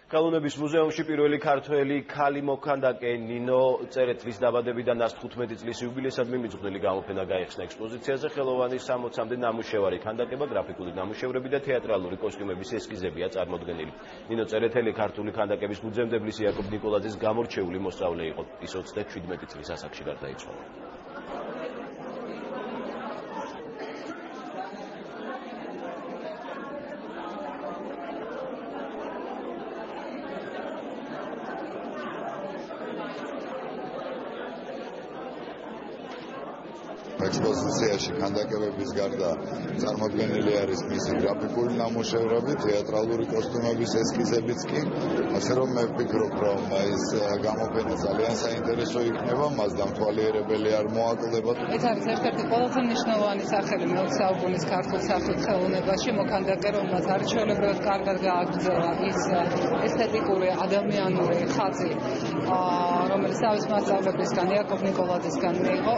ხელოვნების მუზეუმში პირველი ქართველი ქალი მოქანდაკე ნინო წერეთლის დაბადებიდან 115 წლის იუბილეისადმი მიძღვნილი გამოფენა გაიხსნა ექსპოზიციაზე. ხელოვანი 60-მდე ნამუშევარი, ქანდაკება, გრაფიკული ნამუშევრები და თეატრალური კოსტიუმების ესკიზებია წარმოდგენილი. ნინო წერეთელი ქართული ქანდაკების ფუძემდებლის იაკობ ნიკოლაძის გამორჩეული მოსწავლე იყო. ის 37 წლის ასაკში გარდაიცვალა. ექსპოზიციაში ქანდაკებების გარდა წარმოდგენილი არის მისი გრაფიკული ნამუშევრები, თეატრალური კოსტიუმების ესკიზებიც კი, ასე რომ მე ვფიქრობ, რომ ეს გამოფენა ძალიან საინტერესო იქნება, მას დამთვალიერებელი არ მოაკლდება. ეს არის ერთ-ერთი ყველაზე მნიშვნელოვანი სახელი მე-20 საუკუნის ქართულ სახალხო ხელოვნებაში, მოქანდაკე, რომელმაც არჩეულებრივად კარგად გააგრძელა ის ესთეტიკური ადამიანური ხაზი, რომელიც თავის მასწავლებელისგან, იაკობ ნიკოლაძისგან მიიღო.